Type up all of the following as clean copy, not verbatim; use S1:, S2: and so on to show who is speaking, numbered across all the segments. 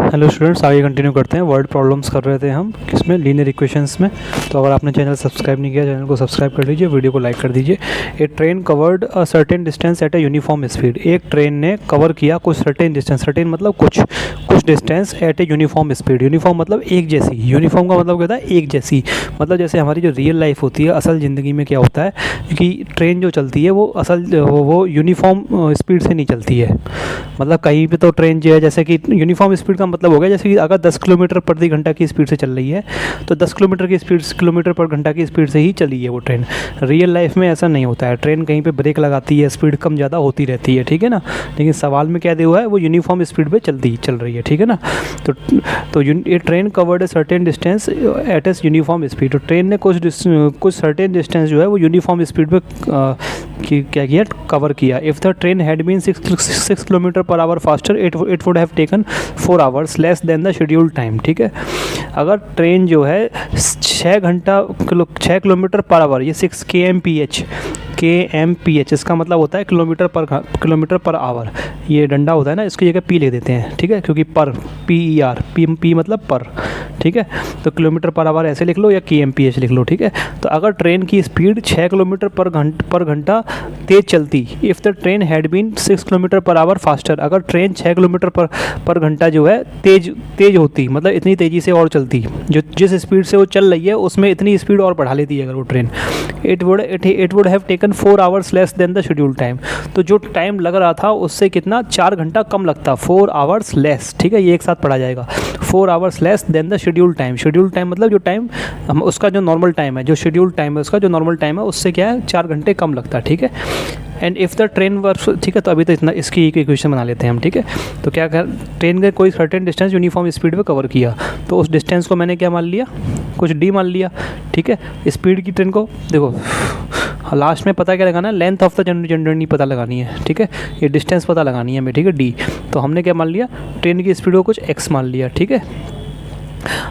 S1: Hello students, आगे continue करते हैं। वर्ड प्रॉब्लम्स कर रहे थे हम किसमें, लीनियर इक्वेशंस में। तो अगर आपने चैनल सब्सक्राइब नहीं किया, चैनल को सब्सक्राइब कर लीजिए, वीडियो को लाइक कर दीजिए। A train covered a certain distance at a uniform speed. एक ट्रेन ने कवर किया कुछ सर्टेन डिस्टेंस, सर्टेन मतलब कुछ distance at a uniform speed. Uniform मतलब एक जैसी, यूनिफॉर्म का मतलब क्या होता है, एक जैसी। मतलब जैसे हमारी जो रियल लाइफ होती है, असल ज़िंदगी में क्या होता है कि ट्रेन जो चलती है वो यूनिफॉर्म स्पीड से नहीं चलती है। मतलब कहीं पे तो ट्रेन जो है, जैसे कि यूनिफॉर्म स्पीड का मतलब हो गया जैसे कि अगर 10 किलोमीटर प्रति घंटा की स्पीड से चल रही है तो 10 किलोमीटर पर घंटा की स्पीड से ही चली है वो ट्रेन। रियल लाइफ में ऐसा नहीं होता है, ट्रेन कहीं पे ब्रेक लगाती है, स्पीड कम ज़्यादा होती रहती है, ठीक है ना। लेकिन सवाल में क्या दिया हुआ है, वो यूनिफॉर्म स्पीड पे चल रही है, ठीक है ना। तो ये train covered a certain distance at a uniform speed. तो ट्रेन ने कुछ सर्टेन डिस्टेंस जो है वो यूनिफॉर्म स्पीड पे क्या किया, कवर किया। If the train had been 6 kilometre per hour faster it would have taken 4 hours less than the scheduled time, ठीक है। अगर ट्रेन जो है 6 किलोमीटर पर आवर, ये 6 kmph, इसका मतलब होता है किलोमीटर पर आवर। ये डंडा होता है ना, इसकी जगह पी ले देते हैं, ठीक है, क्योंकि पर पी मतलब पर, ठीक है। तो किलोमीटर पर आवर ऐसे लिख लो या kmph लिख लो, ठीक है। तो अगर ट्रेन की स्पीड 6 किलोमीटर पर घंटा तेज़ चलती, if the train had been 6 kilometre per hour faster, अगर ट्रेन 6 किलोमीटर पर घंटा जो है तेज़ होती, मतलब इतनी तेज़ी से और चलती, जो जिस स्पीड से वो चल रही है उसमें इतनी स्पीड और बढ़ा लेती है अगर वो train, it would have taken 4 hours less than the schedule time. तो जो टाइम लग रहा था उससे कितना, 4 घंटा कम लगता, 4 आवर्स लेस, ठीक है। ये एक साथ पढ़ा जाएगा, 4 hours less than the schedule time. Schedule time मतलब जो टाइम उसका जो नॉर्मल टाइम है, जो शेड्यूल टाइम है उसका जो नॉर्मल टाइम है उससे क्या है, 4 घंटे कम लगता है, ठीक है। And if the train worse, ठीक है। तो अभी तो इतना, इसकी एक इक्वेशन बना लेते हैं हम, ठीक है। तो क्या कर, ट्रेन का कोई सर्टेन डिस्टेंस यूनिफॉर्म स्पीड पे कवर किया, तो उस डिस्टेंस को मैंने क्या मान लिया, कुछ डी मान लिया, ठीक है। स्पीड की ट्रेन को देखो, लास्ट में पता क्या लगाना है, लेंथ ऑफ द जर्नी पता लगानी है, ठीक है। ये डिस्टेंस पता लगानी है हमें, ठीक है, डी। तो हमने क्या मान लिया, ट्रेन की स्पीड को कुछ एक्स मान लिया, ठीक है।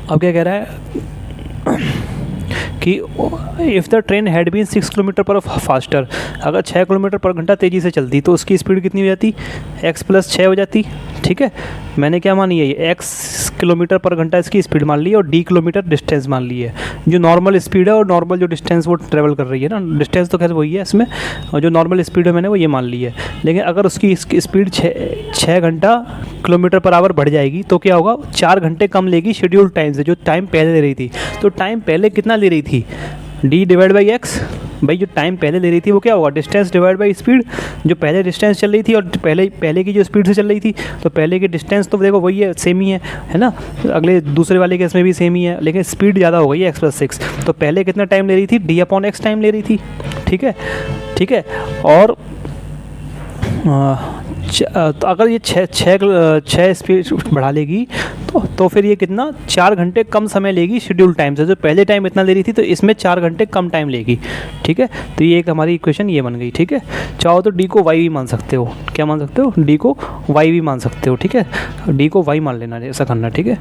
S1: अब क्या कह रहा है कि if the train had been 6 kilometre per faster, अगर 6 किलोमीटर पर घंटा तेज़ी से चलती तो उसकी स्पीड कितनी हो जाती, x + 6 हो जाती, ठीक है। मैंने क्या मानी है, ये x किलोमीटर पर घंटा इसकी स्पीड मान ली है और d किलोमीटर डिस्टेंस मान ली है। जो नॉर्मल स्पीड है और नॉर्मल जो डिस्टेंस वो ट्रेवल कर रही है ना, डिस्टेंस तो खैर वही है इसमें, और जो नॉर्मल स्पीड है मैंने वो ये मान ली है। लेकिन अगर उसकी स्पीड 6 घंटा किलोमीटर पर आवर बढ़ जाएगी तो क्या होगा, 4 घंटे कम लेगी शेड्यूल टाइम से, जो टाइम पहले ले रही थी। तो टाइम पहले कितना ले रही थी, d/x। भाई जो टाइम पहले ले रही थी वो क्या होगा, डिस्टेंस डिवाइड बाई स्पीड। जो पहले डिस्टेंस चल रही थी और पहले की जो स्पीड से चल रही थी, तो पहले की डिस्टेंस तो देखो वही है, सेम ही है ना। अगले दूसरे वाले केस में भी सेम ही है, लेकिन स्पीड ज़्यादा हो गई है, x + 6। तो पहले कितना टाइम ले रही थी, d/x टाइम ले रही थी, ठीक है। और तो अगर ये छः स्पीड बढ़ा लेगी तो फिर ये कितना, 4 घंटे कम समय लेगी शेड्यूल टाइम से। जो पहले टाइम इतना ले रही थी तो इसमें 4 घंटे कम टाइम लेगी, ठीक है। तो ये एक हमारी इक्वेशन ये बन गई, ठीक है। चाहो तो डी को वाई भी मान सकते हो, क्या मान सकते हो, डी को वाई भी मान सकते हो, ठीक है। डी को वाई मान लेना, ऐसा करना, ठीक है।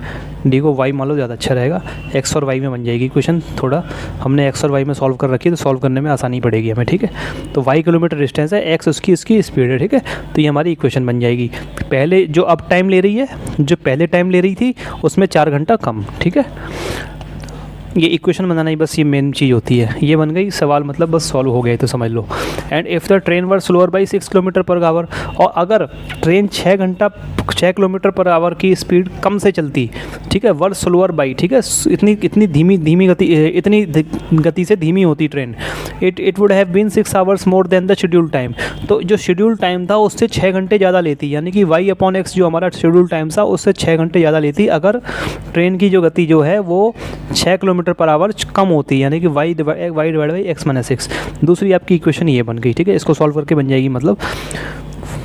S1: डी को वाई मान लो, ज़्यादा अच्छा रहेगा, एक्स और वाई में बन जाएगी इक्वेशन। थोड़ा हमने एक्स और वाई में सॉल्व कर रखी है तो सॉल्व करने में आसानी पड़ेगी हमें, ठीक है। तो वाई किलोमीटर डिस्टेंस है, एक्स उसकी स्पीड है, ठीक है। तो ये हमारी इक्वेशन बन जाएगी। पहले जो अब टाइम ले रही है, जो पहले टाइम ले रही थी उसमें 4 घंटा कम, ठीक है। ये इक्वेशन बनाना ही बस ये मेन चीज़ होती है। ये बन गई, सवाल मतलब बस सॉल्व हो गया तो समझ लो। And if the train were slower by 6 kilometre per hour, और अगर ट्रेन 6 किलोमीटर पर आवर की स्पीड कम से चलती, ठीक है, वर स्लोअर बाई, ठीक है, इतनी धीमी गति से धीमी होती train, it would have been 6 hours more than the schedule time. तो जो शेड्यूल टाइम था उससे 6 घंटे ज़्यादा लेती, यानी कि y/x जो हमारा शेड्यूल टाइम था उससे 6 घंटे ज़्यादा लेती अगर ट्रेन की जो गति जो है वो 6 किलोमीटर पर आवर कम होती है, यानी कि y/x - 6। दूसरी आपकी इक्वेशन ये बन गई, ठीक है। इसको सॉल्व करके बन जाएगी, मतलब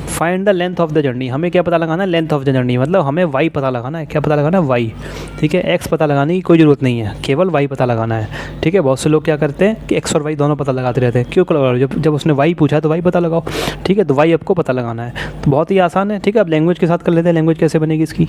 S1: find the length of the journey. हमें क्या पता लगाना है, लेंथ ऑफ द जर्नी, मतलब हमें y पता लगाना है। क्या पता लगाना है, y, ठीक है। x पता लगाने की कोई ज़रूरत नहीं है, केवल y पता लगाना है, ठीक है। बहुत से लोग क्या करते हैं कि x और y दोनों पता लगाते रहते हैं, क्यों, जब उसने y पूछा तो y पता लगाओ, ठीक है। तो y आपको पता लगाना है, तो बहुत ही आसान है, ठीक है। अब लैंग्वेज के साथ कर लेते हैं, लैंग्वेज कैसे बनेगी इसकी।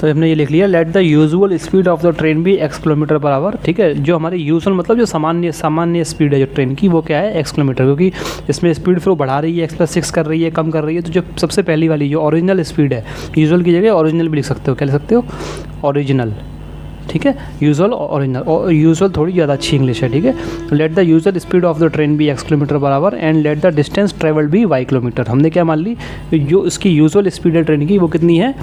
S1: तो तो हमने ये लिख लिया, let the usual speed of the train भी x किलोमीटर पर आवर, ठीक है। जो हमारे यूजुअल मतलब जो सामान्य स्पीड है जो ट्रेन की, वो क्या है, x किलोमीटर, क्योंकि इसमें स्पीड फिर वो बढ़ा रही है, x+6 कर रही है, कम कर रही है। तो जो सबसे पहली वाली जो ओरिजिनल स्पीड है, यूजुअल की जगह ओरिजिनल भी लिख सकते हो, क्या लिख सकते हो, ओरिजिनल, ठीक है। यूजुअल ओरिजिनल, और यूजुअल थोड़ी ज़्यादा अच्छी इंग्लिश है, ठीक है। Let the usual speed of the train भी x kilometre per hour and let the distance travelled भी y किलोमीटर। हमने क्या मान ली, जो इसकी यूजुअल स्पीड है ट्रेन की वो कितनी है,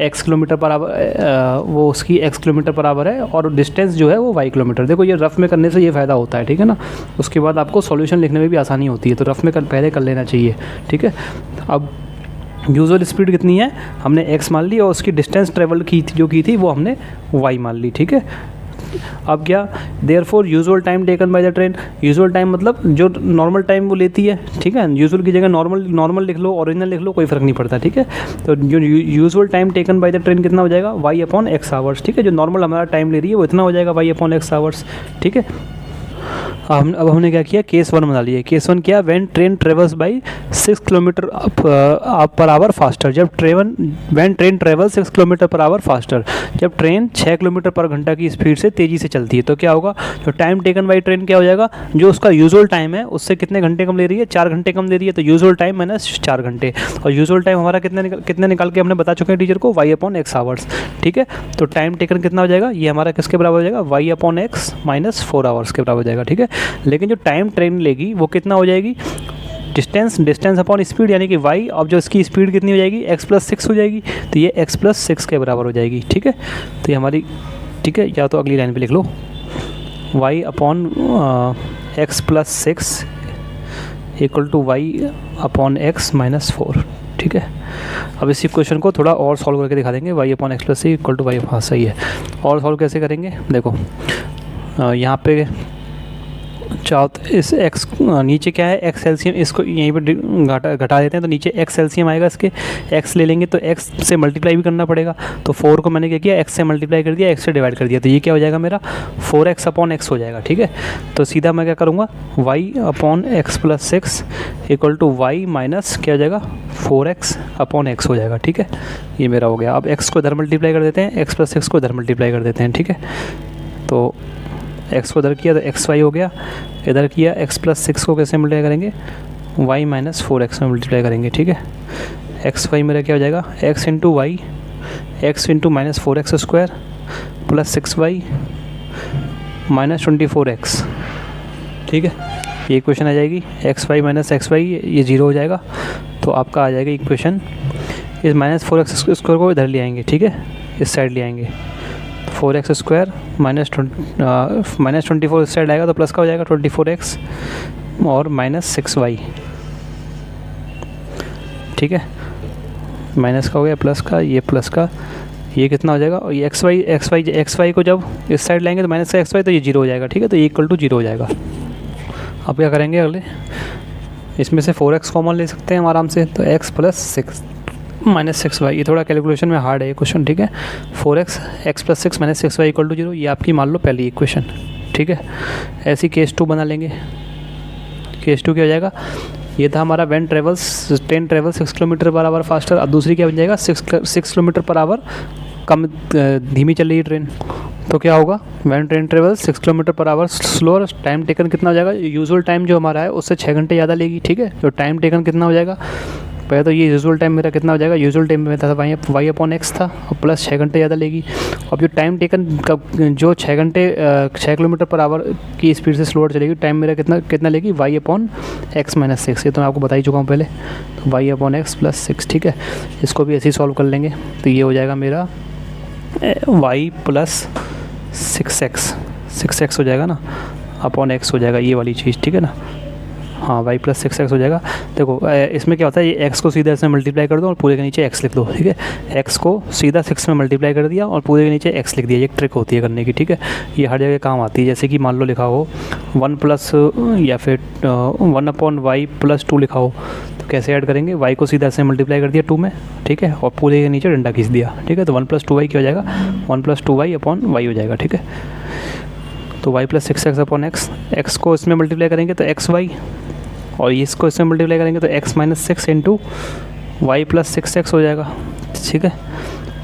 S1: x किलोमीटर पर आवर, वो उसकी x किलोमीटर पर आवर है, और डिस्टेंस जो है वो y किलोमीटर। देखो ये रफ में करने से ये फ़ायदा होता है, ठीक है ना। उसके बाद आपको सॉल्यूशन लिखने में भी आसानी होती है, तो रफ में पहले कर लेना चाहिए, ठीक है। अब यूजुअल स्पीड कितनी है, हमने x मान ली, और उसकी डिस्टेंस ट्रेवल की थी जो की थी वो हमने y मान ली, ठीक है। अब क्या, therefore usual time taken by the train, usual time मतलब जो नॉर्मल टाइम वो लेती है, ठीक है। यूजुअल की जगह नॉर्मल लिख लो, ओरिजिनल लिख लो, कोई फ़र्क नहीं पड़ता, ठीक है। तो जो usual time taken by the train कितना हो जाएगा, y/x आवर्स, ठीक है। जो नॉर्मल हमारा टाइम ले रही है वो इतना हो जाएगा, y/x आवर्स, ठीक है। अब हमने क्या किया, केस 1 बना लिया। केस 1 क्या, when train travels by 6 kilometre per hour faster, जब when train travel 6 kilometre per hour faster, जब ट्रेन 6 किलोमीटर पर घंटा की स्पीड से तेज़ी से चलती है, तो क्या होगा, जो टाइम टेकन बाई ट्रेन क्या हो जाएगा, जो उसका यूजुअल टाइम है उससे कितने घंटे कम ले रही है, 4 घंटे कम ले रही है। तो यूजुअल टाइम माइनस 4 घंटे, और यूजुअल टाइम हमारा कितने निकाल के हमने बता चुके हैं टीचर को, y/x आवर्स, ठीक है। तो टाइम टेकन कितना हो जाएगा, ये हमारा किसके बराबर हो जाएगा, y/x - 4 आवर्स के बराबर हो जाएगा, ठीक है। लेकिन जो टाइम ट्रेन लेगी वो कितना हो जाएगी, डिस्टेंस अपॉन स्पीड, यानी कि y, अब जो इसकी स्पीड कितनी हो जाएगी, x+6 हो जाएगी, तो ये x+6 के बराबर हो जाएगी, ठीक है। तो ये हमारी, ठीक है, या तो अगली लाइन पे लिख लो, y/x+6 = y/x - 4, ठीक है। अब इसी क्वेश्चन को थोड़ा और सॉल्व करके दिखा देंगे, y/x+6 = y, हाँ सही है। और सॉल्व कैसे करेंगे, देखो यहाँ पे चाहो तो इस x नीचे क्या है, x एलसीएम, इसको यहीं पर घटा देते हैं, तो नीचे x एलसीएम आएगा इसके, x ले लेंगे तो x से मल्टीप्लाई भी करना पड़ेगा। तो 4 को मैंने क्या किया, x से मल्टीप्लाई कर दिया, x से डिवाइड कर दिया, तो ये क्या हो जाएगा मेरा 4x/x हो जाएगा, ठीक है। तो सीधा मैं क्या करूँगा, y/x+6 = y माइनस क्या हो जाएगा, 4x/x हो जाएगा, ठीक है। ये मेरा हो गया। अब x को इधर मल्टीप्लाई कर देते हैं, x+6 को इधर मल्टीप्लाई कर देते हैं, ठीक है। तो x को इधर किया तो xy हो गया, इधर किया x+6 को कैसे मल्टीप्लाई करेंगे, y - 4x में मल्टीप्लाई करेंगे, ठीक है। xy मेरा क्या हो जाएगा, x × y, x × -4x² + 6y - 24x, ठीक है। ये इक्वेशन आ जाएगी, xy - xy ये 0 हो जाएगा, तो आपका आ जाएगा इक्वेशन। इस -4x² को इधर ले आएंगे, ठीक है, इस साइड ले आएंगे, 4x² -24 इस साइड आएगा तो प्लस का हो जाएगा 24x और -6y, ठीक है। माइनस का हो गया, प्लस का, ये प्लस का, ये कितना हो जाएगा, और ये xy को जब इस साइड लाएंगे तो -xy, तो ये 0 हो जाएगा, ठीक है। तो ये = 0 हो जाएगा। अब क्या करेंगे अगले, इसमें से 4x कॉमन ले सकते हैं हम आराम से, तो x + 6 -6y, ये थोड़ा कैलकुलेशन में हार्ड है ये क्वेश्चन, ठीक है। 4x x+6 - 6y = 0, ये आपकी मान लो पहली इक्वेशन, ठीक है। ऐसी केस 2 बना लेंगे। केस 2 क्या हो जाएगा, ये था हमारा train travel 6 kilometre per hour faster. अब दूसरी क्या बन जाएगा, 6 किलोमीटर पर आवर कम धीमी चल रही है ट्रेन, तो क्या होगा, when train travel 6 kilometre per our slower, time taken कितना हो जाएगा, यूजुअल टाइम जो हमारा है उससे 6 घंटे ज़्यादा लेगी, ठीक है। तो टाइम टेकन कितना हो जाएगा, पहले तो ये यूजुअल टाइम मेरा कितना हो जाएगा, यूजुअल टाइम में था y/x था, और प्लस 6 घंटे ज़्यादा लेगी। अब जो टाइम टेकन का जो 6 किलोमीटर पर आवर की स्पीड से स्लोअर चलेगी, टाइम मेरा कितना लेगी, y/x - 6, ये तो मैं आपको बता ही चुका हूँ पहले, तो y/x + 6, ठीक है। इसको भी ऐसे ही सॉल्व कर लेंगे, तो ये हो जाएगा मेरा y + 6x हो जाएगा ना, /x हो जाएगा ये वाली चीज़, ठीक है ना। हाँ, y + 6x हो जाएगा। देखो इसमें क्या होता है, ये x को सीधा इसमें मल्टीप्लाई कर दो और पूरे के नीचे x लिख दो, ठीक है। x को सीधा 6 में मल्टीप्लाई कर दिया और पूरे के नीचे x लिख दिया, ये एक ट्रिक होती है करने की, ठीक है। ये हर जगह काम आती है। जैसे कि मान लो लिखा हो 1+ या फिर 1/y + 2 लिखा हो, तो कैसे ऐड करेंगे, y को सीधा से मल्टीप्लाई कर दिया 2 में, ठीक है, और पूरे के नीचे डंडा खींच दिया, ठीक है। तो 1 + 2y क्या हो जाएगा, 1 + 2y/y हो जाएगा, ठीक है। तो y + 6x/x, x को इसमें मल्टीप्लाई करेंगे तो xy, और इसको इसमें मल्टीप्लाई करेंगे तो x - 6 × y + 6x हो जाएगा, ठीक है।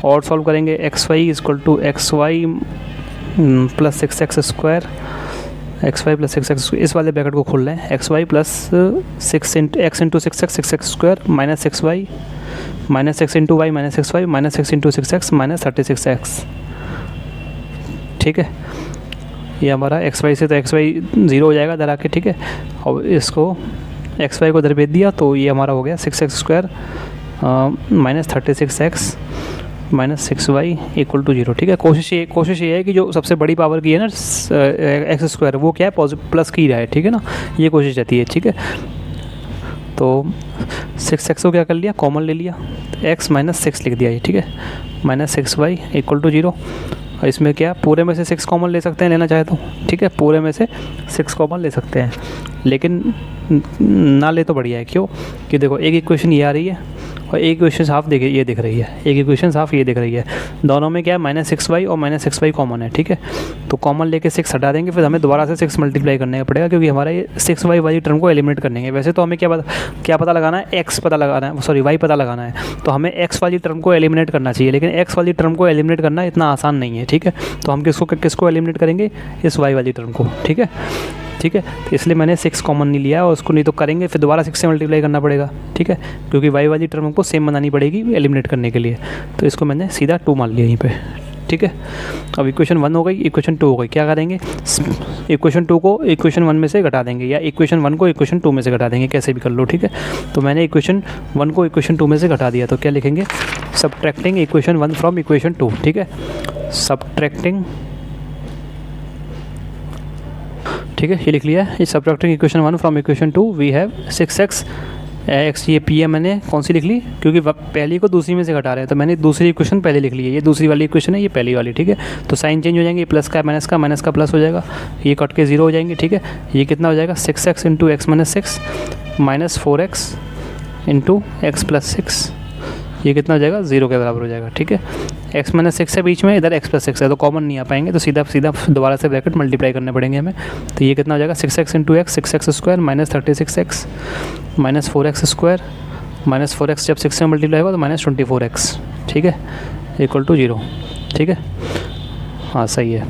S1: और सॉल्व करेंगे x y equal to x y plus six x square, x y plus six x, इस वाले ब्रैकेट को खोल लें, x y plus six x into six x square minus six y minus x into y minus six y minus x into six x minus 36 x. ठीक है, ये हमारा x Y से तो एक्स वाई ज़ीरो हो जाएगा इधर आके। ठीक है, और इसको एक्स वाई को इधर भेज दिया तो ये हमारा हो गया six x square minus 36 x minus six y equal to zero. ठीक है, कोशिश ये है कि जो सबसे बड़ी पावर की है ना एक्स स्क्वायर, वो क्या है पॉजिटिव प्लस की रहा है। ठीक है ना, ये कोशिश रहती है। ठीक है, तो सिक्स एक्स को क्या कर लिया, कॉमन ले लिया, एक्स माइनस सिक्स लिख दिया ये। ठीक है, minus six y equal to zero. और इसमें क्या पूरे में से सिक्स कॉमन ले सकते हैं लेना चाहे तो। ठीक है, पूरे में से सिक्स कॉमन ले सकते हैं, लेकिन ना ले तो बढ़िया है। क्यों कि देखो एक इक्वेशन ये आ रही है और एक इक्वेशन हाफ देखिए ये दिख रही है, एक इक्वेशन हाफ ये दिख रही है, दोनों में क्या है माइनस सिक्स वाई और माइनस सिक्स वाई कॉमन है। ठीक है, तो कॉमन लेके सिक्स हटा देंगे, फिर हमें दोबारा से सिक्स मल्टीप्लाई करने का पड़ेगा, क्योंकि हमारा ये सिक्स वाई वाली टर्म को एलिमिनेट करने है। वैसे तो हमें क्या पता लगाना है, एक्स पता लगाना है, सॉरी वाई पता लगाना है, तो हमें एक्स वाली टर्म को एलिमिनेट करना चाहिए, लेकिन एक्स वाली टर्म को एलिमिनेट करना इतना आसान नहीं है। ठीक है, तो हम किसको एलिमिनेट करेंगे, इस वाई वाली टर्म को। ठीक है, ठीक है, तो इसलिए मैंने सिक्स कॉमन नहीं लिया, और उसको नहीं तो करेंगे फिर दोबारा सिक्स से मल्टीप्लाई करना पड़ेगा। ठीक है, क्योंकि वाई वाली टर्म को सेम बनानी पड़ेगी एलिमिनेट करने के लिए, तो इसको मैंने सीधा टू मान लिया यहीं पे। ठीक है, अब इक्वेशन वन हो गई, इक्वेशन टू हो गई। क्या करेंगे, इक्वेशन टू को इक्वेशन वन में से घटा देंगे, या इक्वेशन वन को इक्वेशन टू में से घटा देंगे, कैसे भी कर लो। ठीक है, तो मैंने इक्वेशन वन को इक्वेशन टू में से घटा दिया, तो क्या लिखेंगे, subtracting equation one from equation two. ठीक है, सबट्रैक्टिंग, ठीक है, ये लिख लिया है, subtracting equation one from equation two we have six x x, ये पी है मैंने कौन सी लिख ली, क्योंकि पहली को दूसरी में से घटा रहे हैं, तो मैंने दूसरी इक्वेशन पहले लिख ली है, ये दूसरी वाली इक्वेशन है, ये पहली वाली। ठीक है, तो साइन चेंज हो जाएंगे, प्लस का माइनस का प्लस हो जाएगा, ये कट के जीरो हो जाएंगे। ठीक है, ये कितना हो जाएगा, six x into x minus six minus four x into x plus six, ये कितना हो जाएगा, जीरो के बराबर हो जाएगा। ठीक है, एक्स माइनस सिक्स है बीच में, इधर एक्स प्लस सिक्स है, तो कॉमन नहीं आ पाएंगे, तो सीधा दोबारा से ब्रैकेट मल्टीप्लाई करने पड़ेंगे हमें। तो ये कितना हो जाएगा, six x into x, six x square minus 36 x minus four x square minus four x, जब सिक्स से मल्टीप्लाई होगा तो माइनस 24 एक्स। ठीक है, इक्वल टू जीरो। ठीक है, हाँ सही है।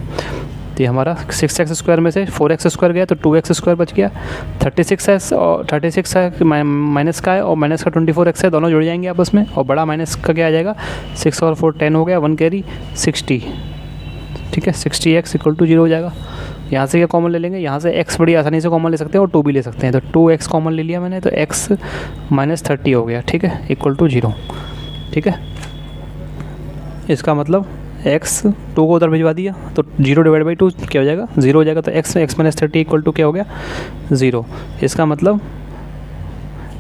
S1: तो ये हमारा सिक्स एक्स स्क्वायर में से फोर एक्स स्क्वायर गया तो टू एक्स स्क्वायर बच गया, 36 एक्स और 36 है माइनस का है, और माइनस का 24 एक्स है, दोनों जुड़ जाएंगे आपस में, और बड़ा माइनस का क्या आ जाएगा, 6 और 4 10 हो गया, 1 कैरी 60। ठीक है, 60 एक्स इक्वल टू जीरो हो जाएगा। यहाँ से क्या कॉमन ले लेंगे, यहाँ से x बड़ी आसानी से कॉमन ले सकते हैं और 2 भी ले सकते हैं, तो 2x कॉमन ले लिया मैंने, तो x माइनस 30 हो गया। ठीक है, इक्वल टू जीरो। ठीक है, इसका मतलब x 2 को उधर भिजवा दिया तो 0 डिवाइड बाई 2 क्या हो जाएगा, 0 हो जाएगा, तो x माइनस 30 इक्वल टू क्या हो गया, 0। इसका मतलब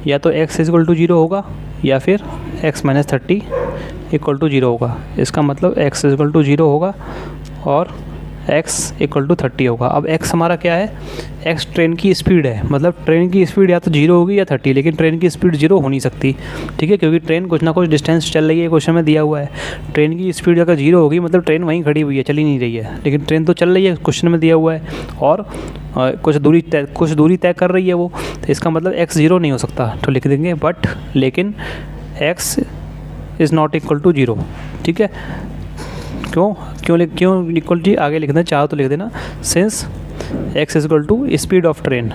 S1: या तो x इक्वल टू 0 होगा या फिर x माइनस 30 इक्वल टू 0 होगा। इसका मतलब x इक्वल टू 0 होगा और x इक्वल टू 30 होगा। अब x हमारा क्या है, x ट्रेन की स्पीड है, मतलब ट्रेन की स्पीड या तो 0 होगी या 30, लेकिन ट्रेन की स्पीड 0 हो नहीं सकती। ठीक है, क्योंकि ट्रेन कुछ ना कुछ डिस्टेंस चल रही है, क्वेश्चन में दिया हुआ है। ट्रेन की स्पीड अगर 0 होगी मतलब ट्रेन वहीं खड़ी हुई है, चली नहीं रही है, लेकिन ट्रेन तो चल रही है, क्वेश्चन में दिया हुआ है, और कुछ दूरी तय कर रही है वो, तो इसका मतलब x 0 नहीं हो सकता, तो लिख देंगे बट लेकिन x is not equal to 0। ठीक है, क्यों इक्वल टू आगे लिखना चाहो तो लिख देना, since x is equal to speed of train,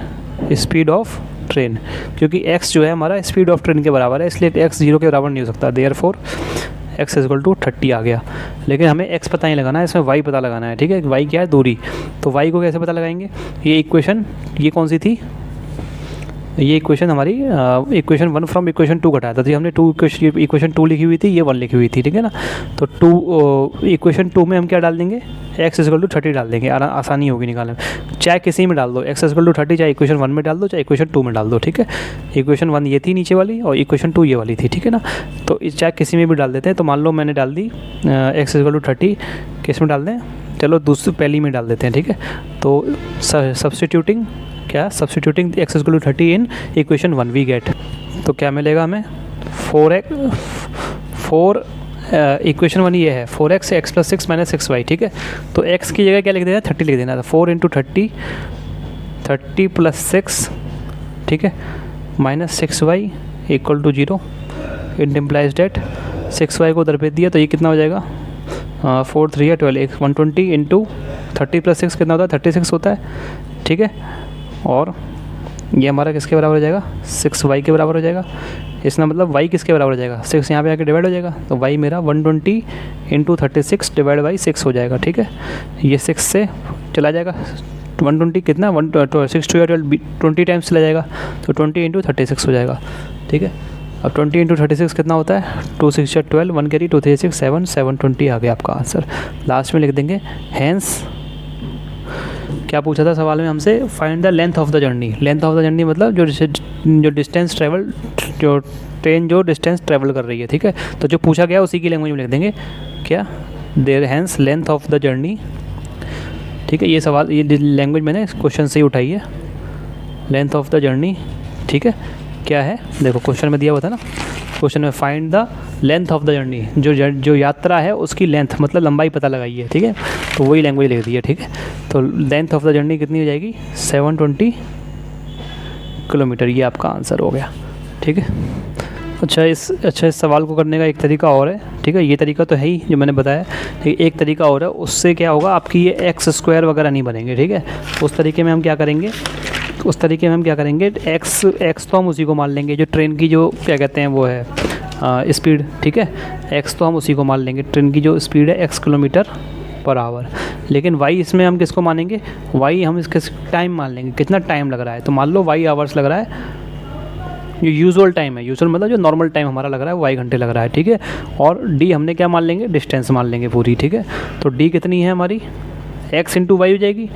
S1: क्योंकि x जो है हमारा स्पीड ऑफ ट्रेन के बराबर है, इसलिए x 0 के बराबर नहीं हो सकता, therefore x is equal to 30 आ गया। लेकिन हमें x पता नहीं लगाना है, इसमें y पता लगाना है। ठीक है, y क्या है, दूरी, तो y को कैसे पता लगाएंगे, ये इक्वेशन ये कौन सी थी, ये इक्वेशन हमारी equation one from equation to घटाया था, तो हमने इक्वेशन टू लिखी हुई थी, ये वन लिखी हुई थी। ठीक है ना, तो इक्वेशन टू में हम क्या डाल देंगे, x इक्वल टू 30 डाल देंगे, आसानी होगी निकालने में, चाहे किसी में डाल दो, x इक्वल टू 30, चाहे इक्वेशन वन में डाल दो, चाहे इक्वेशन टू में डाल दो। ठीक है, इक्वेशन वन ये थी नीचे वाली और इक्वेशन टू ये वाली थी। ठीक है ना, तो चाहे किसी में भी डाल देते हैं, तो मान लो मैंने डाल दी x इक्वल टू 30, किस में डाल दें, चलो दूसरी पहली में डाल देते हैं। ठीक है, तो substituting x equal to 30 in equation one we get, तो क्या मिलेगा हमें, 4 इक्वेशन वन ये है 4x x plus 6 minus 6y। ठीक है, तो x की जगह क्या लिख देना, 30 लिख देना था, 4 इंटू 30 प्लस 6, ठीक है, minus 6y equal to 0। It implies that 6y को उधर भेज दिया तो ये कितना हो जाएगा 4 3 या 12 120 इंटू 30 + 6 कितना होता है 36 होता है, ठीक है। और ये हमारा किसके बराबर हो जाएगा 6y के बराबर हो जाएगा। इसका मतलब y किसके बराबर हो जाएगा 6 यहाँ पे आके डिवाइड हो जाएगा, तो y मेरा 120 इंटू 36 डिवाइड बाई 6 हो जाएगा, ठीक है। ये 6 से चला जाएगा 120 कितना 6 2 या 20 टाइम्स चला जाएगा, तो 20 इंटू 36 हो जाएगा, ठीक है। अब 20 इंटू 36 कितना होता है 2 6 12 1 कैरी 2 3 6 7 720 आ गया आपका आंसर। लास्ट में लिख देंगे हैंस क्या पूछा था सवाल में हमसे, find the length of the journey. Length of the journey मतलब जो डिस्टेंस ट्रेवल, जो ट्रेन जो डिस्टेंस ट्रेवल कर रही है, ठीक है। तो जो पूछा गया उसी की लैंग्वेज में लिख देंगे क्या, there hence length of the journey, ठीक है। ये सवाल ये लैंग्वेज मैंने क्वेश्चन से ही उठाई है, लेंथ ऑफ द जर्नी, ठीक है। क्या है देखो क्वेश्चन में दिया हुआ था ना, क्वेश्चन में find the length of the journey, जो यात्रा है उसकी लेंथ मतलब लंबाई पता लगाइए, ठीक है। तो वही लैंग्वेज लिख दी है, ठीक है। तो लेंथ ऑफ द जर्नी कितनी हो जाएगी 720 किलोमीटर, ये आपका आंसर हो गया, ठीक है। अच्छा इस सवाल को करने का एक तरीका और है, ठीक है। ये तरीका तो है ही जो मैंने बताया, एक तरीका और है, उससे क्या होगा आपकी ये x² वगैरह नहीं बनेंगे, ठीक है। उस तरीके में हम क्या करेंगे x तो हम उसी को मान लेंगे जो ट्रेन की जो क्या कहते हैं वो है स्पीड, ठीक है। x तो हम उसी को मान लेंगे, ट्रेन की जो स्पीड है x km/h। लेकिन y इसमें हम किसको मानेंगे, y हम इसके टाइम मान लेंगे, कितना टाइम लग रहा है। तो मान लो y आवर्स लग रहा है, जो यूजुअल टाइम है, यूजुअल मतलब जो नॉर्मल टाइम हमारा लग रहा है वो y घंटे लग रहा है, ठीक है। और d हमने क्या मान लेंगे, डिस्टेंस मान लेंगे पूरी, ठीक है। तो d कितनी है हमारी x इंटू वाई हो जाएगी,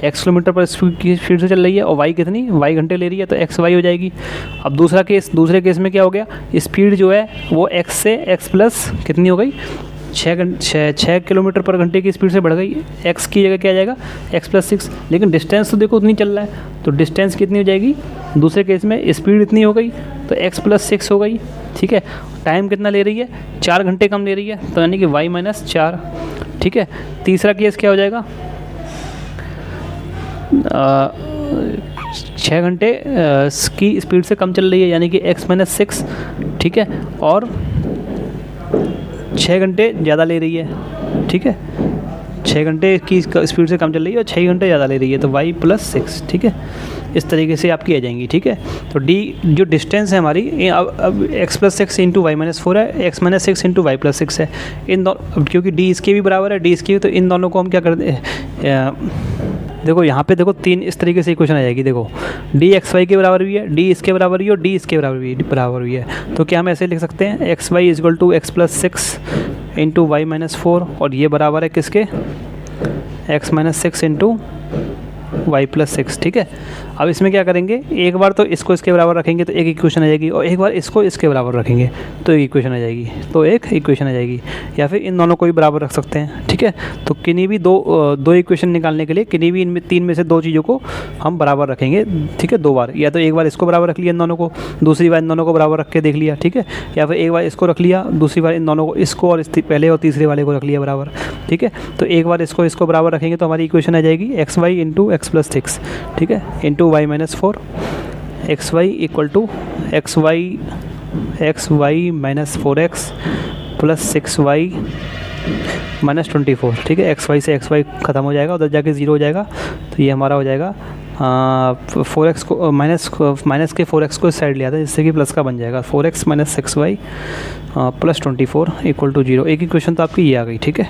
S1: x km/h स्पीड से चल रही है, और y कितनी y घंटे ले रही है तो xy हो जाएगी। अब दूसरे केस में क्या हो गया, स्पीड जो है वो x से x प्लस कितनी हो गई 6 km/h की स्पीड से बढ़ गई, x की जगह क्या आ जाएगा x + 6। लेकिन डिस्टेंस तो देखो उतनी चल रहा है, तो डिस्टेंस कितनी हो जाएगी, दूसरे केस में स्पीड इतनी हो गई तो x + 6 हो गई, ठीक है। टाइम कितना ले रही है 4 घंटे कम ले रही है, तो यानी कि y - 4, ठीक है। तीसरा केस क्या हो जाएगा 6 घंटे की स्पीड से कम चल रही है, यानी कि x - 6, ठीक है। और 6 घंटे ज़्यादा ले रही है, ठीक है। 6 घंटे की स्पीड से कम चल रही है और 6 घंटे ज़्यादा ले रही है, तो y + 6, ठीक है। इस तरीके से आपकी आ जाएंगी, ठीक है। तो d जो डिस्टेंस है हमारी अब x + 6 इंटू y - 4 है, x - 6 इंटू y + 6 है। इन दोनों क्योंकि d इसके भी बराबर है, d इसके, तो इन दोनों को हम क्या करते हैं, देखो यहाँ पे देखो 3 इस तरीके से इक्वेशन आ जाएगी। देखो d xy के बराबर भी है, d इसके बराबर भी है और d इसके बराबर भी है। तो क्या हम ऐसे लिख सकते हैं xy = x + 6 इंटू y - 4, और ये बराबर है किसके x - 6 इंटू y + 6, ठीक है। अब इसमें क्या करेंगे, एक बार तो इसको इसके बराबर रखेंगे तो एक इक्वेशन आ जाएगी, और एक बार इसको इसके बराबर रखेंगे तो एक इक्वेशन आ जाएगी, या फिर इन दोनों को भी बराबर रख सकते हैं, ठीक है। तो किन्हीं भी दो इक्वेशन निकालने के लिए किन्हीं भी इनमें 3 में से 2 चीज़ों को हम बराबर रखेंगे, ठीक है, 2 बार। या तो एक बार इसको बराबर रख लिया इन दोनों को, दूसरी बार इन दोनों को बराबर रख के देख लिया, ठीक है। या फिर एक बार इसको रख लिया, दूसरी बार इन दोनों को, इसको और पहले और तीसरे वाले को रख लिया बराबर, ठीक है। तो एक बार इसको बराबर रखेंगे तो हमारी इक्वेशन आ जाएगी xy इंटू x + 6, ठीक है, into y - 4, xy = xy - 4x plus 6y - 24, ठीक है। xy से xy ख़त्म हो जाएगा, उधर जाके 0 हो जाएगा, तो ये हमारा हो जाएगा 4x को माइनस के 4x को इस साइड लिया था, जिससे कि प्लस का बन जाएगा 4x - 6y + 24 = 0। एक इक्वेशन तो आपकी ये आ गई, ठीक है।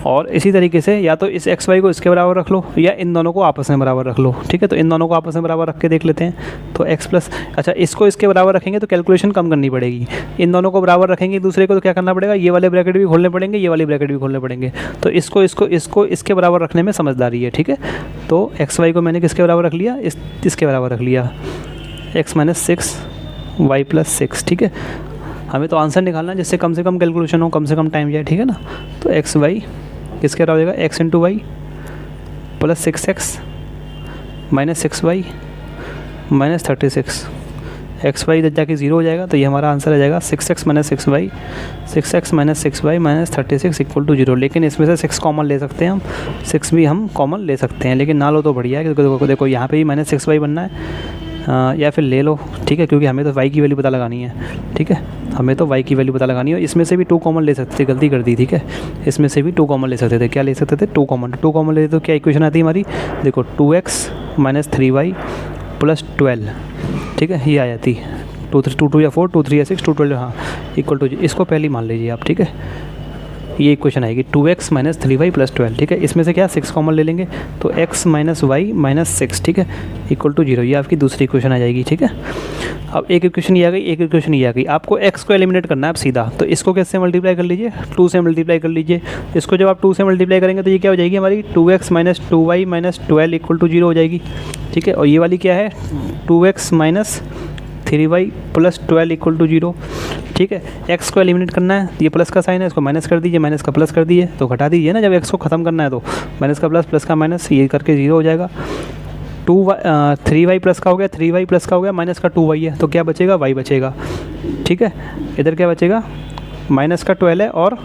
S1: और इसी तरीके से या तो इस xy को इसके बराबर रख लो, या इन दोनों को आपस में बराबर रख लो, ठीक है। तो इन दोनों को आपस में बराबर रख के देख लेते हैं। तो अच्छा इसको इसके बराबर रखेंगे तो कैलकुलेशन कम करनी पड़ेगी, इन दोनों को बराबर रखेंगे दूसरे को तो क्या करना पड़ेगा, ये वाले ब्रैकेट भी खोलने पड़ेंगे, ये वाले ब्रैकेट भी खोलने पड़ेंगे। तो इसको इसके बराबर रखने में समझदारी है, ठीक है। तो xy को मैंने किसके बराबर रख लिया, इसके बराबर रख लिया, x - 6 y + 6, ठीक है। हमें तो आंसर निकालना है जिससे कम से कम कैलकुलेशन हो, कम से कम टाइम जाए, ठीक है ना। तो xy किसके बराबर हो जाएगा, x into Y + 6x - 6y - 36, xy जब जाके 0 हो जाएगा तो ये हमारा आंसर आ जाएगा 6x - 6y - 36 = 0। लेकिन इसमें से 6 कॉमन ले सकते हैं हम, 6 भी हम कॉमन ले सकते हैं, लेकिन ना लो तो बढ़िया है, क्योंकि देखो यहाँ पे भी -6y बनना है, या फिर ले लो, ठीक है, क्योंकि हमें तो y की वैल्यू पता लगानी है, ठीक है, हमें तो y की वैल्यू पता लगानी है। इसमें से भी 2 कॉमन ले सकते थे, गलती कर दी, ठीक है, इसमें से भी 2 कॉमन ले सकते थे। क्या ले सकते थे? 2 कॉमन ले तो क्या इक्वेशन आती है हमारी? देखो 2x - 3y + 12, ठीक है, ये आ जाती है 2 2 या 4, 2 3 या 6, 2 12, हाँ, इक्वल टू, इसको पहले मान लीजिए आप, ठीक है, ये इक्वेशन आएगी 2x - 3y + 12, ठीक है। इसमें से क्या 6 कॉमन ले लेंगे तो x - y - 6, ठीक है, इक्वल टू 0, ये आपकी दूसरी इक्वेशन आ जाएगी, ठीक है। अब एक इक्वेशन ये आ गई, एक इक्वेशन ये आ गई। आपको x को एलिमिनेट करना है आप सीधा, तो इसको कैसे मल्टीप्लाई कर लीजिए? 2 से मल्टीप्लाई कर लीजिए। इसको जब आप 2 से मल्टीप्लाई करेंगे तो ये क्या हो जाएगी हमारी? 2x - 2y - 12 इक्वल टू 0 हो जाएगी, ठीक है। और ये वाली क्या है? 2x - 3y + 12 इक्वल टू 0, ठीक है। x को एलिमिनेट करना है, ये प्लस का साइन है, इसको माइनस कर दीजिए, माइनस का प्लस कर दीजिए, तो घटा दीजिए ना, जब x को ख़त्म करना है तो माइनस का प्लस, प्लस का माइनस, ये करके 0 हो जाएगा। 3y प्लस का हो गया, 3y प्लस का हो गया, माइनस का 2y है, तो क्या बचेगा? y बचेगा, ठीक है। इधर क्या बचेगा? माइनस का 12 है, और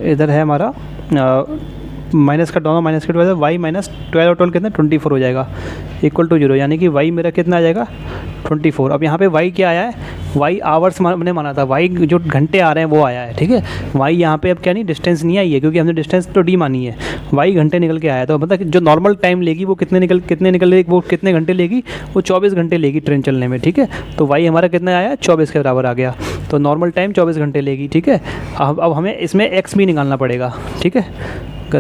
S1: इधर है हमारा माइनस का दोनों माइनस का 12 है, y - 12 और 12 कितना? 24 हो जाएगा, इक्वल टू 0, यानी कि y मेरा कितना आ जाएगा? 24। अब यहाँ पे y क्या आया है? y आवर्स मैंने माना था, y जो घंटे आ रहे हैं वो आया है, ठीक है। y यहाँ पे अब क्या नहीं, डिस्टेंस नहीं आई है, क्योंकि हमने डिस्टेंस तो d मानी है, y घंटे निकल के आया है। तो मतलब जो नॉर्मल टाइम लेगी वो कितने निकल वो कितने घंटे लेगी? वो 24 घंटे लेगी ट्रेन चलने में, ठीक है। तो y हमारा कितना आया? 24 के बराबर आ गया, तो नॉर्मल टाइम 24 घंटे लेगी, ठीक है। अब हमें इसमें x भी निकालना पड़ेगा, ठीक है,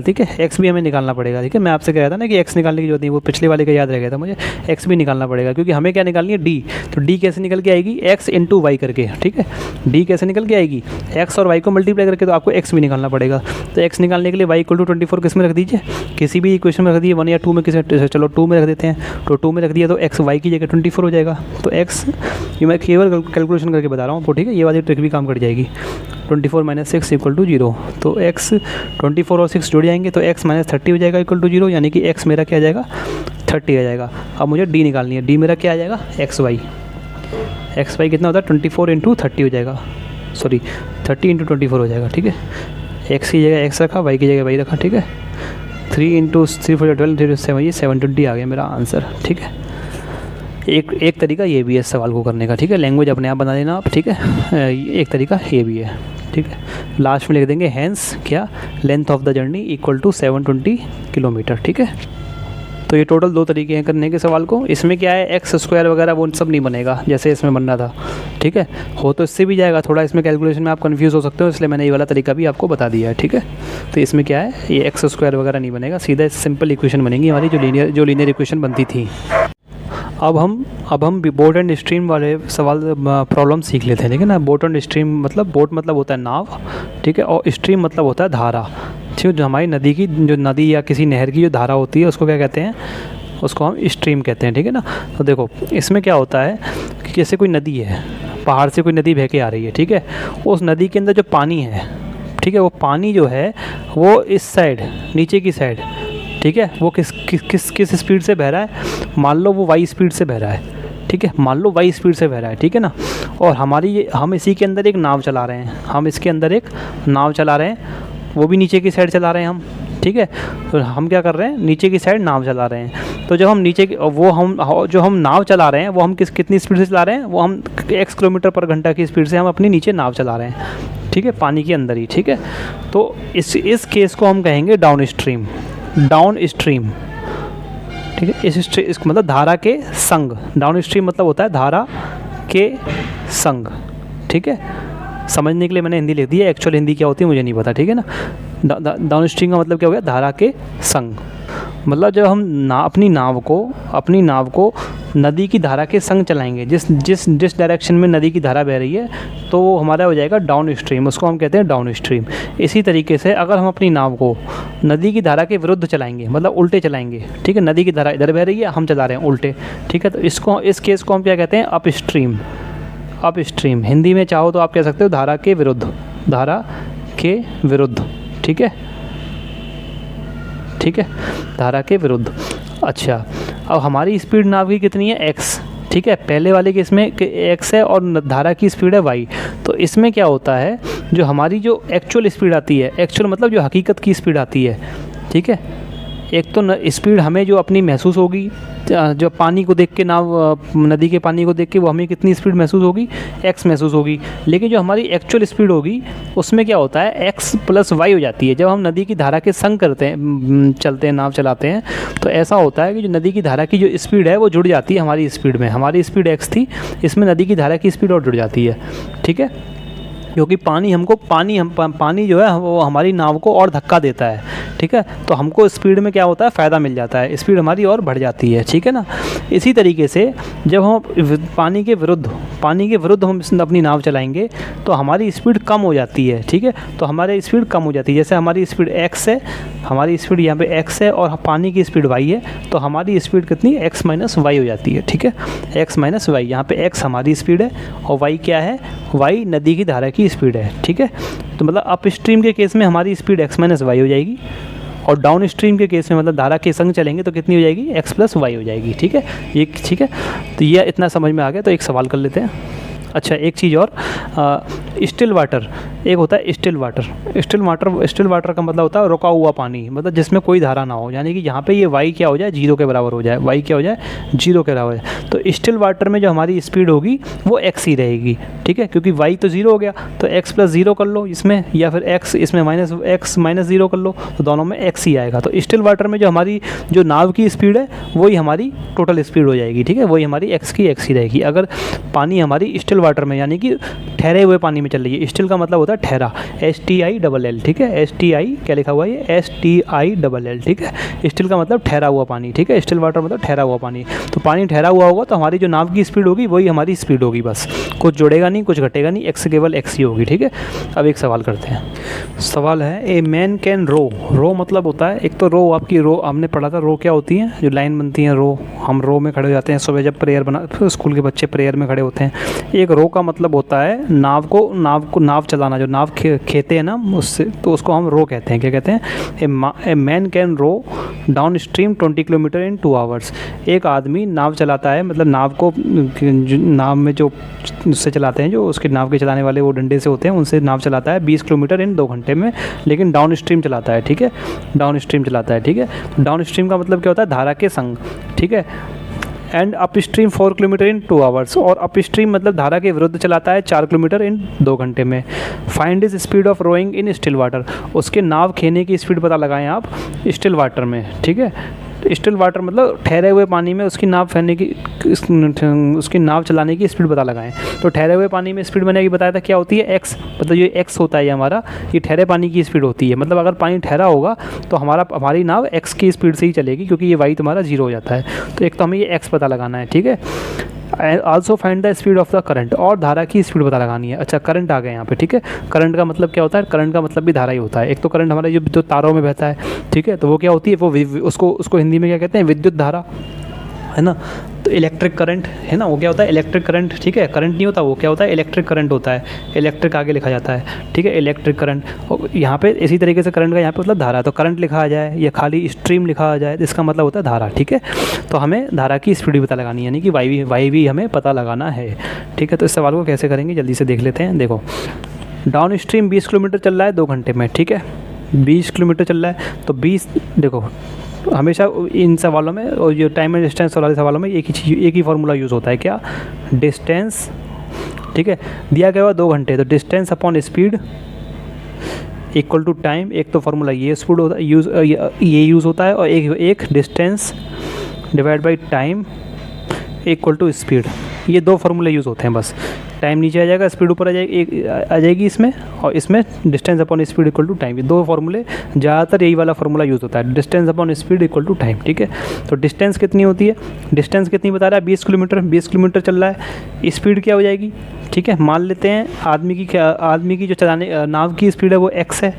S1: ठीक है, x भी हमें निकालना पड़ेगा, ठीक है। मैं आपसे कह रहा था ना कि x निकालने की जरूरत नहीं, वो पिछले वाले का याद रह गया था मुझे, x भी निकालना पड़ेगा, क्योंकि हमें क्या निकालनी है? d। तो d कैसे निकल के आएगी? x × y करके, ठीक है। d कैसे निकल के आएगी? x और y को मल्टीप्लाई करके, तो आपको x भी निकालना पड़ेगा। तो x निकालने के लिए y = 24 किस में रख दीजिए? किसी भी इक्वेशन में रख दीजिए, 1 या 2 में, किसी, चलो 2 में रख देते हैं, तो 2 में रख दिया तो x y की जगह 24 हो जाएगा। तो x, ये मैं केवल कैलकुलेशन करके बता रहा हूँ आपको, ठीक है, ये वाली ट्रिक भी काम कर जाएगी। 24 - 6 इक्वल टू 0, तो x 24 और 6 जुड़ जाएंगे, तो x - 30 हो जाएगा इक्वल टू 0, यानी कि x मेरा क्या आ जाएगा? 30 आ जाएगा। अब मुझे d निकालनी है, d मेरा क्या आ जाएगा? xy कितना होता है? 24 × 30 हो जाएगा, सॉरी 30 × 24 हो जाएगा, ठीक है। x की जगह x रखा, y की जगह y रखा, ठीक है। 3 × 3 × 12 3 7 ये 720 आ गया मेरा आंसर, ठीक है। एक तरीका ये भी है इस सवाल को करने का, ठीक है, लैंग्वेज अपने आप बना देना आप, ठीक है। एक तरीका ये भी है, ठीक है। लास्ट में लिख देंगे हैंस क्या? Length of the journey equal to 720 kilometre, ठीक है। तो ये टोटल 2 तरीके हैं करने के सवाल को। इसमें क्या है, x² वगैरह वो सब नहीं बनेगा जैसे इसमें बनना था, ठीक है। हो तो इससे भी जाएगा, थोड़ा इसमें कैलकुलेशन में आप कंफ्यूज हो सकते हो, इसलिए मैंने ये वाला तरीका भी आपको बता दिया है, ठीक है। तो इसमें क्या है, ये x² वगैरह नहीं बनेगा, सीधा सिंपल इक्वेशन बनेगी हमारी, जो लीनियर इक्वेशन बनती थी। अब हम बोट एंड स्ट्रीम वाले सवाल प्रॉब्लम सीख लेते हैं, ठीक है ना। बोट एंड स्ट्रीम मतलब, बोट मतलब होता है नाव, ठीक है, और स्ट्रीम मतलब होता है धारा, ठीक है। जो हमारी नदी की, जो नदी या किसी नहर की जो धारा होती है उसको क्या कहते हैं? उसको हम स्ट्रीम कहते हैं, ठीक है ना। तो देखो इसमें क्या होता है कि जैसे कोई नदी है, पहाड़ से कोई नदी बह के आ रही है, ठीक है, उस नदी के अंदर जो पानी है, ठीक है, वो पानी जो है वो इस साइड, नीचे की साइड, ठीक है, वो किस स्पीड से बह रहा है? मान लो वो y स्पीड से बह रहा है, ठीक है, मान लो y स्पीड से बह रहा है, ठीक है ना। और हम इसी के अंदर एक नाव चला रहे हैं, हम इसके अंदर एक नाव चला रहे हैं, वो भी नीचे की साइड चला रहे हैं हम, ठीक है। तो हम क्या कर रहे हैं? नीचे की साइड नाव चला रहे हैं। तो जब हम नीचे जो हम नाव चला रहे हैं वो हम कितनी स्पीड से चला रहे हैं? वो हम x किलोमीटर/घंटा की स्पीड से हम अपनी नीचे नाव चला रहे हैं, ठीक है, पानी के अंदर ही, ठीक है। तो इस केस को हम कहेंगे डाउन स्ट्रीम, ठीक है। इस मतलब धारा के संग, डाउन स्ट्रीम मतलब होता है धारा के संग, ठीक है। समझने के लिए मैंने हिंदी लिख दी है, एक्चुअल हिंदी क्या होती है मुझे नहीं पता, ठीक है ना। डाउन स्ट्रीम का मतलब क्या हो गया? धारा के संग, मतलब जब हम अपनी नाव को नदी की धारा के संग चलाएंगे, जिस डायरेक्शन में नदी की धारा बह रही है, तो वो हमारा हो जाएगा डाउन स्ट्रीम, उसको हम कहते हैं डाउन स्ट्रीम। इसी तरीके से अगर हम अपनी नाव को नदी की धारा के विरुद्ध चलाएंगे, मतलब उल्टे चलाएंगे, ठीक है, नदी की धारा इधर बह रही है, हम चला रहे हैं उल्टे, ठीक है, तो इस केस को हम क्या कहते हैं? Up stream. हिंदी में चाहो तो आप कह सकते हो धारा के विरुद्ध, ठीक है, धारा के विरुद्ध। अच्छा, अब हमारी स्पीड नाव की कितनी है? x, ठीक है। पहले वाले के इसमें x है और धारा की स्पीड है y। तो इसमें क्या होता है, जो हमारी जो एक्चुअल स्पीड आती है, एक्चुअल मतलब जो हकीकत की स्पीड आती है, ठीक है, एक तो स्पीड हमें जो अपनी महसूस होगी, जो पानी को देख के नाव, नदी के पानी को देख के वो हमें कितनी स्पीड महसूस होगी, x महसूस होगी। लेकिन जो हमारी एक्चुअल स्पीड होगी उसमें क्या होता है, x + y हो जाती है। जब हम नदी की धारा के संग करते हैं, चलते हैं, नाव चलाते हैं, तो ऐसा होता है कि जो नदी की धारा की जो स्पीड है वो जुड़ जाती है हमारी स्पीड में। हमारी स्पीड x थी, इसमें नदी की धारा की स्पीड और जुड़ जाती है, ठीक है। क्योंकि पानी जो है वो हमारी नाव को और धक्का देता है, ठीक है। तो हमको स्पीड में क्या होता है, फ़ायदा मिल जाता है, स्पीड हमारी और बढ़ जाती है, ठीक है ना। इसी तरीके से जब हम पानी के विरुद्ध हम अपनी नाव चलाएंगे तो हमारी स्पीड कम हो जाती है, ठीक है। तो हमारी स्पीड कम हो जाती है। जैसे हमारी स्पीड x है, हमारी स्पीड यहाँ पे x है और पानी की स्पीड y है, तो हमारी स्पीड कितनी, x - y हो जाती है, ठीक है। x - y, यहाँ पे x हमारी स्पीड है और y क्या है, y नदी की धारा की स्पीड है, ठीक है। तो मतलब अप स्ट्रीम के केस में हमारी स्पीड x - y हो जाएगी और डाउन स्ट्रीम के केस में मतलब धारा के संग चलेंगे तो कितनी हो जाएगी, x + y हो जाएगी, ठीक है। ये ठीक है, तो ये इतना समझ में आ गया। तो एक सवाल कर लेते हैं। अच्छा, एक चीज़ और, स्टिल वाटर, एक होता है स्टिल वाटर। स्टिल वाटर का मतलब होता है रुका हुआ पानी, मतलब जिसमें कोई धारा ना हो, यानी कि यहाँ पे ये y क्या हो जाए, 0 के बराबर हो जाए, y क्या हो जाए, 0 के बराबर हो जाए। तो स्टिल वाटर में जो हमारी स्पीड होगी वो x ही रहेगी, ठीक है, क्योंकि y तो 0 हो गया, तो x + 0 कर लो इसमें, या फिर x इसमें -x - 0 कर लो, तो दोनों में x ही आएगा। तो स्टिल वाटर में जो हमारी जो नाव की स्पीड है वही हमारी टोटल स्पीड हो जाएगी, ठीक है, वही हमारी x की x ही रहेगी। अगर पानी हमारी स्टिल वाटर में, यानी कि ठहरे हुए पानी में चल रही है, स्टिल का मतलब होता है ठहरा, STILL, ठीक है। STI क्या लिखा हुआ है, STILL, ठीक है। स्टिल का मतलब ठहरा हुआ पानी, ठीक है। स्टिल वाटर मतलब ठहरा हुआ पानी। तो पानी ठहरा हुआ होगा तो हमारी जो नाव की स्पीड होगी वही हमारी स्पीड होगी, बस कुछ जुड़ेगा नहीं, कुछ घटेगा नहीं, x केवल x ही होगी, ठीक है। अब एक सवाल करते हैं। सवाल है, ए मैन कैन रो मतलब होता है, एक तो रो, आपकी रो हमने पढ़ा था, रो क्या होती है, जो लाइन बनती है रो, हम रो में खड़े हो जाते हैं सुबह जब स्कूल के बच्चे प्रेयर में खड़े होते हैं। एक रो का मतलब होता है नाव चलाना, जो नाव खेते हैं ना उससे, तो उसको हम रो कहते हैं। क्या कहते हैं, a man can row downstream 20 kilometre in 2 hours. एक आदमी नाव चलाता है, मतलब नाव में जो उससे चलाते हैं, जो उसके नाव के चलाने वाले वो डंडे से होते हैं, उनसे नाव चलाता है 20 किलोमीटर इन 2 घंटे में, लेकिन डाउन स्ट्रीम चलाता है, ठीक है, डाउन स्ट्रीम चलाता है, ठीक है। डाउन स्ट्रीम का मतलब क्या होता है, धारा के संग, ठीक है। And up stream 4 kilometre in 2 hours, और अप स्ट्रीम मतलब धारा के विरुद्ध चलाता है 4 किलोमीटर इन 2 घंटे में। Find is speed of rowing in still water, उसके नाव खेने की स्पीड पता लगाएं आप स्टिल वाटर में, ठीक है। स्टिल वाटर मतलब ठहरे हुए पानी में उसकी नाव चलाने की स्पीड पता लगाएं। तो ठहरे हुए पानी में स्पीड मैंने अभी बताया था क्या होती है, x, मतलब ये x होता है, ये हमारा, ये ठहरे पानी की स्पीड होती है। मतलब अगर पानी ठहरा होगा तो हमारी नाव x की स्पीड से ही चलेगी, क्योंकि ये y तुम्हारा 0 हो जाता है। तो एक तो हमें ये x पता लगाना है, ठीक है। Also find the speed of the current, और धारा की स्पीड पता लगानी है। अच्छा, करंट आ गए यहाँ पे, ठीक है। करंट का मतलब क्या होता है, करंट का मतलब भी धारा ही होता है। एक तो करंट हमारे जो तारों में बहता है, ठीक है, तो वो क्या होती है, वो उसको हिंदी में क्या कहते हैं, विद्युत धारा, है ना। तो इलेक्ट्रिक करंट है ना, वो क्या होता है, इलेक्ट्रिक करंट, ठीक है। करंट नहीं होता, वो क्या होता है, इलेक्ट्रिक करंट होता है, इलेक्ट्रिक आगे लिखा जाता है, ठीक है, इलेक्ट्रिक करंट। और यहाँ पे इसी तरीके से करंट का यहाँ पे मतलब धारा, तो करंट लिखा आ जाए या खाली स्ट्रीम लिखा आ जाए तो इसका मतलब होता है धारा, ठीक है। तो हमें धारा की स्पीड भी पता लगानी है, यानी कि वाई भी हमें पता लगाना है, ठीक है। तो इस सवाल को कैसे करेंगे जल्दी से देख लेते हैं। देखो, डाउन स्ट्रीम 20 किलोमीटर चल रहा है 2 घंटे में, ठीक है, 20 किलोमीटर चल रहा है, तो 20, देखो हमेशा इन सवालों में और जो टाइम एंड डिस्टेंस वाले सवालों में एक ही फार्मूला यूज़ होता है, क्या, डिस्टेंस, ठीक है। दिया गया हुआ 2 घंटे, तो distance upon speed equal to time. एक तो फार्मूला ये स्पीड होता है, ये यूज़ होता है, और एक distance divide by time equal to speed. ये 2 फार्मूले यूज़ होते हैं बस। टाइम नीचे आ जाएगा, स्पीड ऊपर आ जाएगी इसमें, और इसमें distance upon speed equal to time. ये 2 फार्मूले, ज़्यादातर यही वाला फार्मूला यूज़ होता है, distance upon speed equal to time, ठीक है। तो डिस्टेंस कितनी होती है, डिस्टेंस कितनी बता रहा है, 20 किलोमीटर चल रहा है, स्पीड क्या हो जाएगी, ठीक है। मान लेते हैं आदमी की जो चलाने नाव की स्पीड है वो x है,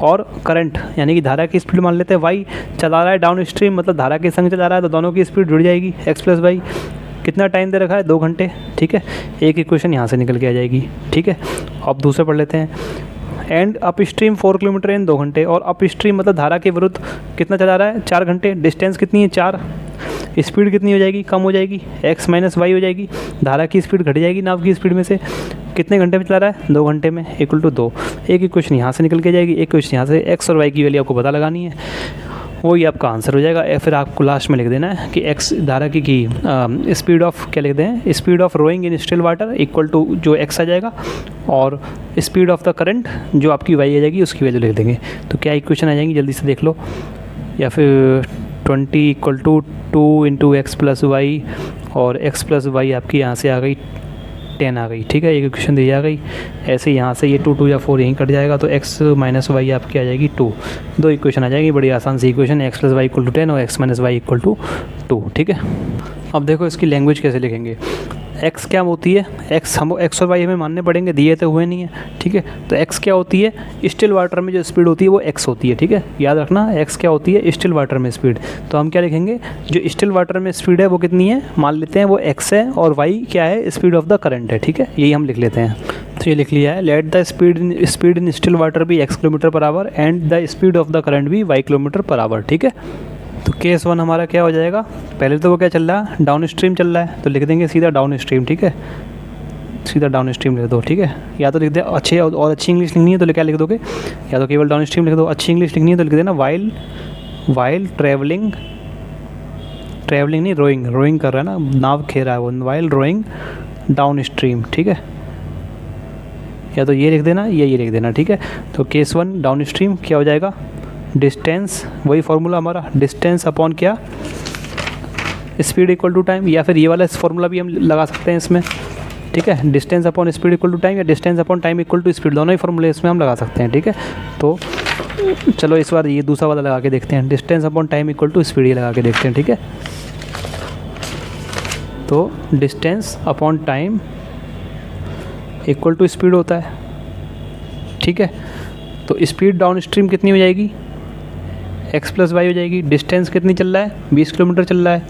S1: और करंट यानी कि धारा की स्पीड मान लेते हैं y, चला रहा है डाउन स्ट्रीम मतलब धारा के संग चला रहा है, तो दोनों की स्पीड जुड़ जाएगी, x + y। कितना टाइम दे रखा है, 2 घंटे, ठीक है। एक इक्वेशन यहाँ से निकल के आ जाएगी, ठीक है। अब दूसरे पढ़ लेते हैं। And up stream 4 kilometre in 2 घंटे, और अप स्ट्रीम मतलब धारा के विरुद्ध कितना चला रहा है, 4 घंटे। डिस्टेंस कितनी है, 4। स्पीड कितनी हो जाएगी, कम हो जाएगी, x - y हो जाएगी, धारा की स्पीड घट जाएगी नाव की स्पीड में से। कितने घंटे में चला रहा है, 2 घंटे में, इक्वल टू 2। एक इक्वेशन यहाँ से निकल के जाएगी, एक इक्वेशन यहाँ से। x और y की वैल्यू आपको पता लगानी है। वही आपका आंसर हो जाएगा। या फिर आपको लास्ट में लिख देना है कि एक्स धारा की स्पीड ऑफ क्या लिख दें, speed of rowing in still water equal to जो एक्स आ जाएगा, और स्पीड ऑफ द करंट जो आपकी वाई आ जाएगी उसकी वैल्यू लिख देंगे। तो क्या इक्वेशन आ जाएंगी जल्दी से देख लो। या फिर 20 equal to 2 into x plus y, और एक्स प्लस वाई आपकी यहाँ से आ गई 10 आ गई, ठीक है, एक इक्वेशन दी आ गई। ऐसे यहाँ से ये 2 2 या 4 यहीं कट जाएगा, तो एक्स माइनस वाई आपकी आ जाएगी 2। दो इक्वेशन आ जाएगी, बड़ी आसान सी equation, x plus y equal to 10 और x minus y equal to 2, ठीक है। अब देखो इसकी लैंग्वेज कैसे लिखेंगे। एक्स क्या होती है, एक्स हम एक्स और वाई हमें मानने पड़ेंगे, दिए तो हुए नहीं है, ठीक है। तो एक्स क्या होती है, स्टिल वाटर में जो स्पीड होती है वो एक्स होती है, ठीक है, याद रखना। एक्स क्या होती है, स्टिल वाटर में स्पीड। तो हम क्या लिखेंगे, जो स्टिल वाटर में स्पीड है वो कितनी है, मान लेते हैं वो एक्स है, और वाई क्या है, स्पीड ऑफ द करंट है, ठीक है, यही हम लिख लेते हैं। तो ये लिख लिया है, let the speed in still water भी x kilometre per hour and the speed of the current भी वाई किलोमीटर पर आवर, ठीक है। तो केस 1 हमारा क्या हो जाएगा, पहले तो वो क्या चल रहा है, डाउन स्ट्रीम चल रहा है, तो लिख देंगे सीधा डाउन स्ट्रीम, ठीक है, सीधा डाउन स्ट्रीम लिख दो, ठीक है। या तो लिख दे अच्छे और अच्छी इंग्लिश लिखनी है तो क्या लिख दोगे, या तो केवल डाउन स्ट्रीम लिख दो, अच्छी इंग्लिश लिखनी है तो लिख देना वाइल ट्रैवलिंग नहीं, रोइंग कर रहा है ना, नाव खे रहा है वो, वाइल रोइंग डाउन स्ट्रीम, ठीक है। या तो ये लिख देना या ये लिख देना, ठीक है। तो केस 1 डाउन स्ट्रीम क्या हो जाएगा, डिस्टेंस, वही फार्मूला हमारा, डिस्टेंस अपॉन क्या, स्पीड इक्वल टू टाइम, या फिर ये वाला फार्मूला भी हम लगा सकते हैं इसमें, ठीक है। Distance upon speed equal to time या distance upon time equal to speed, दोनों ही फार्मूले इसमें हम लगा सकते हैं, ठीक है। तो चलो इस बार ये दूसरा वाला लगा के देखते हैं, distance upon time equal to speed, ये लगा के देखते हैं, ठीक है। तो distance upon time equal to speed होता है, ठीक है। तो स्पीड डाउन स्ट्रीम कितनी हो जाएगी, एक्स प्लस वाई हो जाएगी। डिस्टेंस कितनी चल रहा है, 20 किलोमीटर चल रहा है,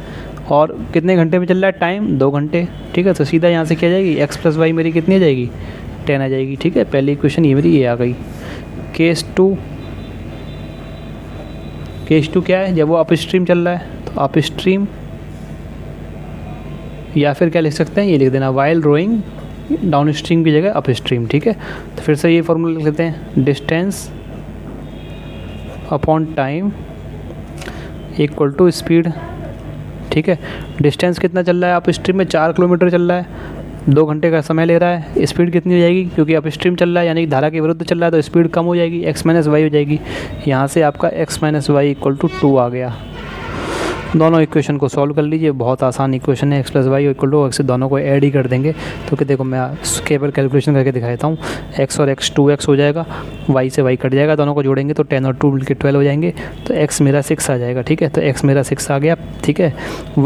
S1: और कितने घंटे में चल रहा है, टाइम 2 घंटे, ठीक है। तो सीधा यहाँ से क्या जाएगी, एक्स प्लस वाई मेरी कितनी आ जाएगी, 10 आ जाएगी, ठीक है। पहली इक्वेशन ये मेरी ये आ गई। केस 2 क्या है, जब वो अप स्ट्रीम चल रहा है तो अप स्ट्रीम, या फिर क्या लिख सकते हैं, ये लिख देना वाइल रोइंग डाउन स्ट्रीम की जगह अप स्ट्रीम, ठीक है। तो फिर से ये फॉर्मूला लिख लेते हैं, distance upon time equal to speed, ठीक है। डिस्टेंस कितना चल रहा है अप स्ट्रीम में, 4 किलोमीटर चल रहा है, 2 घंटे का समय ले रहा है। स्पीड कितनी हो जाएगी, क्योंकि अप स्ट्रीम चल रहा है यानी कि धारा के विरुद्ध चल रहा है, तो स्पीड कम हो जाएगी, एक्स माइनस वाई हो जाएगी। यहाँ से आपका x minus y equal to 2 आ गया। दोनों इक्वेशन को सॉल्व कर लीजिए, बहुत आसान इक्वेशन है, x plus y equal to x, दोनों को ऐड ही कर देंगे। तो कि देखो मैं केवल कैलकुलेशन करके दिखाता हूँ, एक्स और एक्स 2x हो जाएगा, वाई से वाई कट जाएगा, दोनों को जोड़ेंगे तो 10 और 2 मिलकर 12 हो जाएंगे, तो एक्स मेरा 6 आ जाएगा, ठीक है। तो एक्स मेरा 6 आ गया, ठीक है।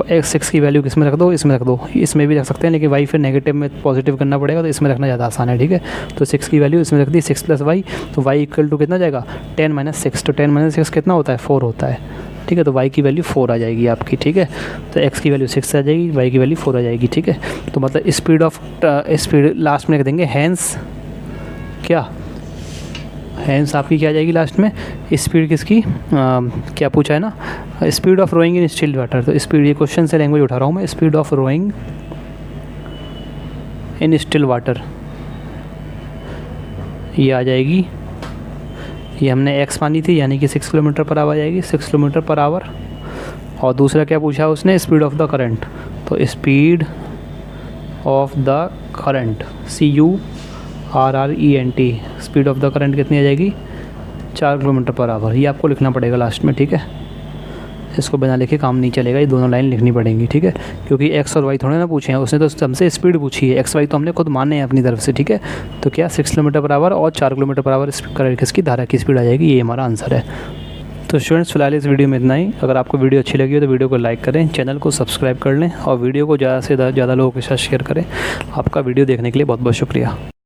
S1: एक्स 6 की वैल्यू किस में रख दो, इसमें रख दो, इसमें भी रख सकते हैं, लेकिन वाई फिर नेगेटिव में पॉजिटिव करना पड़ेगा, तो इसमें रखना ज़्यादा आसान है, ठीक है। तो 6 की वैल्यू इसमें रख दी, 6 प्लस वाई, तो वाई इक्वल टू कितना जाएगा, 10 माइनस 6, तो 10 माइनस 6 कितना होता है, 4 होता है, ठीक है। तो y की वैल्यू 4 आ जाएगी आपकी, ठीक है। तो x की वैल्यू 6 आ जाएगी, y की वैल्यू 4 आ जाएगी, ठीक है। तो मतलब स्पीड लास्ट में रख देंगे, हैंस क्या, हैंस आपकी क्या आ जाएगी लास्ट में, स्पीड किसकी, क्या पूछा है ना, speed of rowing in still water. तो स्पीड, ये क्वेश्चन से लैंग्वेज उठा रहा हूँ मैं, speed of rowing in still water ये आ जाएगी, ये हमने x मानी थी यानी कि 6 किलोमीटर पर आवर आ जाएगी, 6 किलोमीटर पर आवर। और दूसरा क्या पूछा उसने, स्पीड ऑफ द करंट, तो speed of the current CURRENT, speed of the current कितनी आ जाएगी, 4 किलोमीटर पर आवर। ये आपको लिखना पड़ेगा लास्ट में, ठीक है। इसको बिना लिखे काम नहीं चलेगा, ये दोनों लाइन लिखनी पड़ेंगी, ठीक है। क्योंकि एक्स और वाई थोड़े ना पूछे हैं, उसने तो हमसे स्पीड पूछी है, एक्स वाई तो हमने खुद माने हैं अपनी तरफ से, ठीक है। तो क्या 6 किलोमीटर पर आवर और 4 किलोमीटर पर आवर करंट किसकी, धारा की स्पीड आ जाएगी, ये हमारा आंसर है। तो स्टूडेंट्स फिलहाल इस वीडियो में इतना ही। अगर आपको वीडियो अच्छी लगी हो तो वीडियो को लाइक करें, चैनल को सब्सक्राइब कर लें और वीडियो को ज़्यादा से ज़्यादा लोगों के साथ शेयर करें। आपका वीडियो देखने के लिए बहुत बहुत शुक्रिया।